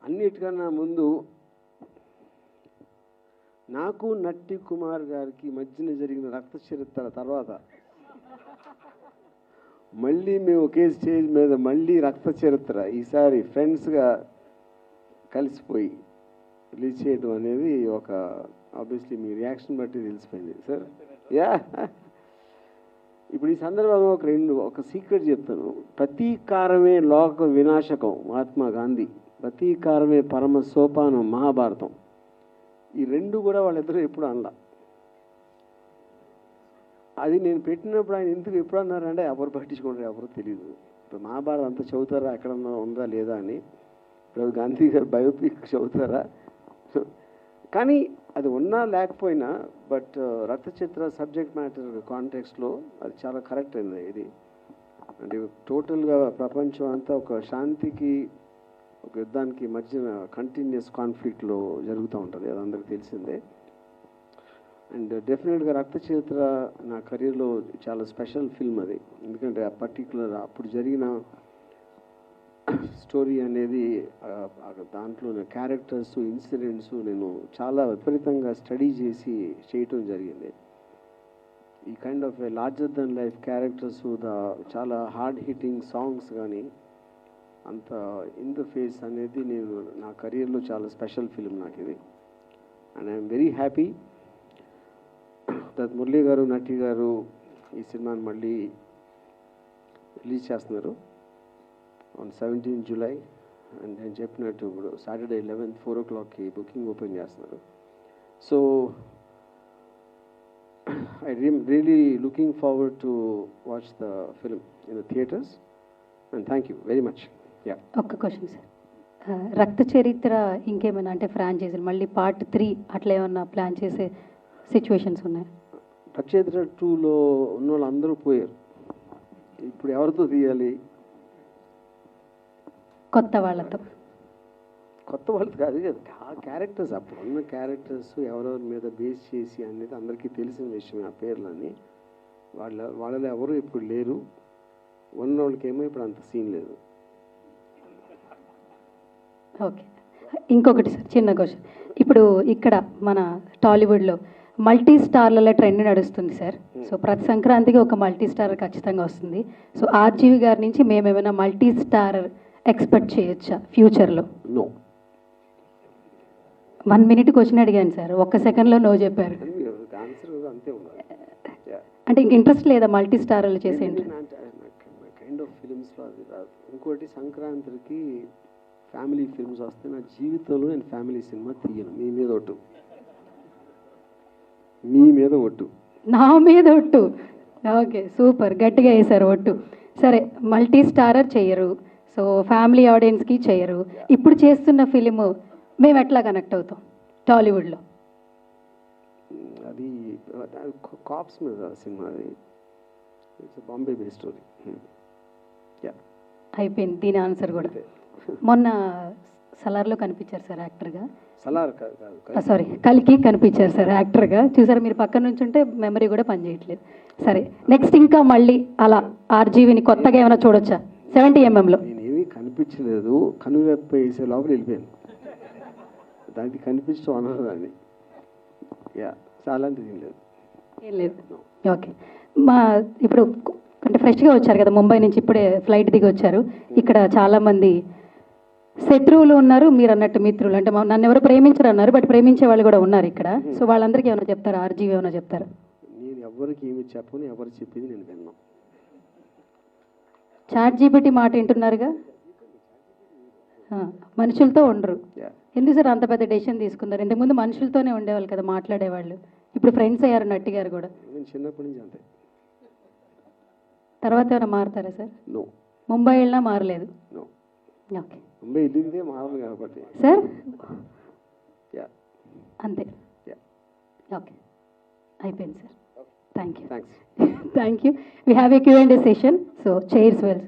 అన్నిటికన్నా ముందు నాకు నట్టి కుమార్ గారికి మధ్యన జరిగిన రక్త చరిత్ర తర్వాత మళ్ళీ మేము ఒకే స్టేజ్ మీద మళ్ళీ రక్త చరిత్ర ఈసారి ఫ్రెండ్స్గా కలిసిపోయి రిలీజ్ చేయడం అనేది ఒక ఆబ్వియస్లీ మీ రియాక్షన్ బట్టి తెలిసిపోయింది సార్. యా, ఇప్పుడు ఈ సందర్భంగా ఒక సీక్రెట్ చెప్తాను. ప్రతీకారమే లోక వినాశకం మహాత్మా గాంధీ, ప్రతీకారమే పరమ సోపానం మహాభారతం. ఈ రెండు కూడా వాళ్ళిద్దరూ ఎప్పుడు అనలా. అది నేను పెట్టినప్పుడు ఆయన ఎందుకు ఎప్పుడు అన్నారంటే ఎవరు పట్టించుకుంటారు, ఎవరు తెలియదు. ఇప్పుడు మహాభారతం అంతా చదువుతారా, ఎక్కడన్నా ఉందా లేదా అని. ఇప్పుడు గాంధీ గారు బయోపిక్ చదువుతారా, కానీ అది ఉన్నా లేకపోయినా బట్ రక్త చిత్ర సబ్జెక్ట్ మ్యాటర్ కాంటెక్స్లో అది చాలా కరెక్ట్ అయింది. ఇది అంటే టోటల్గా ప్రపంచం అంతా ఒక శాంతికి ఒక యుద్ధానికి మధ్యన కంటిన్యూస్ కాన్ఫ్లిక్ట్లో జరుగుతూ ఉంటుంది, అది అందరికీ తెలిసిందే. అండ్ డెఫినెట్గా రక్త చరిత్ర నా కెరీర్లో చాలా స్పెషల్ ఫిల్మ్ అది. ఎందుకంటే ఆ పర్టికులర్ అప్పుడు జరిగిన స్టోరీ అనేది దాంట్లో క్యారెక్టర్స్ ఇన్సిడెంట్స్ నేను చాలా విపరీతంగా స్టడీ చేసి చేయటం జరిగింది. ఈ kind of larger than life characters, చాలా హార్డ్ హిట్టింగ్ సాంగ్స్ కానీ అంత ఇన్ ద ఫేస్ అనేది నేను నా కెరీర్లో చాలా స్పెషల్ ఫిల్మ్ నాకు ఇది. And I'm very happy that Murali గారు నటి గారు ఈ సినిమాని మళ్ళీ రిలీజ్ చేస్తున్నారు ఆన్ 17 జూలై. అండ్ నేను చెప్పినట్టు ఇప్పుడు సాటర్డే 11th 4 o'clockకి బుకింగ్ ఓపెన్ చేస్తున్నారు. So I really looking forward to watch the film in the theatres and thank you very much. Yeah, ఒక్క క్వశ్చన్ సార్, రక్త చరిత్ర ఇంకేమైనా అంటే ఫ్రాంచైజీలు మళ్ళీ పార్ట్ 3 అట్లా ఏమన్నా ప్లాన్ చేసే సిచ్యువేషన్స్ ఉన్నాయి? రక్త చరిత్ర 2లో ఉన్న వాళ్ళు అందరూ పోయారు, ఇప్పుడు ఎవరితో తీయాలి? కొత్త వాళ్ళతో కాదు కదా, ఆ క్యారెక్టర్స్ అప్పుడు ఉన్న క్యారెక్టర్స్ ఎవరెవరి మీద బేస్ చేసి అనేది అందరికీ తెలిసిన విషయం. ఆ పేర్లన్నీ వాళ్ళలో ఎవరు ఇప్పుడు లేరు, ఉన్న వాళ్ళకేమో ఇప్పుడు అంత సీన్ లేదు. ఓకే, ఇంకొకటి సార్ చిన్న క్వశ్చన్. ఇప్పుడు ఇక్కడ మన టాలీవుడ్లో మల్టీ స్టార్ల ట్రెండ్ నడుస్తుంది సార్. సో ప్రతి సంక్రాంతికి ఒక మల్టీ స్టార్ ఖచ్చితంగా వస్తుంది. సో ఆర్జీవి గారి నుంచి మేమేమైనా మల్టీ స్టార్ ఎక్స్పెక్ట్ చేయొచ్చా ఫ్యూచర్లో? నో. 1 minute క్వశ్చన్ అడిగాను సార్, ఒక్క సెకండ్లో నో చెప్పారు. అంటే ఇంక ఇంట్రెస్ట్ లేదా మల్టీ స్టార్లు చేసే కైండ్ ఆఫ్ ఫిలిమ్స్లో అది రాదు. ఇంకోటి సంక్రాంతికి ఫ్యామిలీ ఫిల్మ్స్ వస్తే నా జీవితంలో నేను ఫ్యామిలీ సినిమా తీయను. మీ మీద ఒట్టు. నా మీద ఒట్టు. ఓకే, సూపర్, గట్టిగా వేశారు ఒట్టు. సరే, మల్టీ స్టారర్ చెయ్యరు, సో ఫ్యామిలీ ఆడియన్స్కి చెయ్యరు. ఇప్పుడు చేస్తున్న ఫిలిము మేము ఎట్లా కనెక్ట్ అవుతాం టాలీవుడ్లో? అది కాప్స్ మీద సినిమా, అది ఇట్స్ బాంబే బేస్ స్టోరీ. అయిపోయింది దీని ఆన్సర్ కూడా. మొన్న సలార్లో కనిపించారు సార్ యాక్టర్గా. సలార్ సారీ, కలికి కనిపించారు సార్ యాక్టర్గా. చూసారు మీరు పక్కన నుంచి ఉంటే మెమరీ కూడా పనిచేయట్లేదు. సరే, నెక్స్ట్ ఇంకా మళ్ళీ అలా ఆర్జీవిని కొత్తగా ఏమైనా చూడొచ్చా 70mm? నేనేమీ కనిపించలేదు, కనురెప్ప వేసే లోపల వెళ్ళిపోయాను. దానికి కనిపించడం అన్నారు దాన్ని. యా, అలాంటిది ఏం లేదు. ఓకే, ఇప్పుడు అంటే ఫ్రెష్గా వచ్చారు కదా ముంబై నుంచి, ఇప్పుడే ఫ్లైట్ దిగి వచ్చారు. ఇక్కడ చాలామంది శత్రువులు ఉన్నారు, మీరు అన్నట్టు మిత్రులు. అంటే నన్ను ఎవరు ప్రేమించరు అన్నారు, బట్ ప్రేమించే వాళ్ళు కూడా ఉన్నారు ఇక్కడ. సో వాళ్ళందరికీ ఏమైనా చెప్తారా? ఆర్జీవి ఏమైనా చెప్తారా? నేను ఎవరికి ఏమి చెప్పను, ఎవరు చెప్పింది నేను విన్నాను. ChatGPT మాట వింటున్నారుగా, మనుషులతో ఉండరు. ఎందుకు సార్ అంత పెద్ద డెసిషన్ తీసుకున్నారు? ఇంతకుముందు మనుషులతోనే ఉండేవాళ్ళు కదా మాట్లాడేవాళ్ళు, ఇప్పుడు ఫ్రెండ్స్ అయ్యారు నట్టి గారు కూడా. నేను చిన్నప్పటి నుంచి అంతే. తర్వాత ఏమైనా మారుతారా సార్? నో. ముంబై వెళ్ళినా మారలేదు? నో. ఓకే, ముంబై వెళ్ళిందే మారదు కాబట్టి సార్. యా, అంతే. యా, ఓకే, అయిపోయింది sir. Thank you. Thanks. Thank you. We have a Q&A session, so chairs will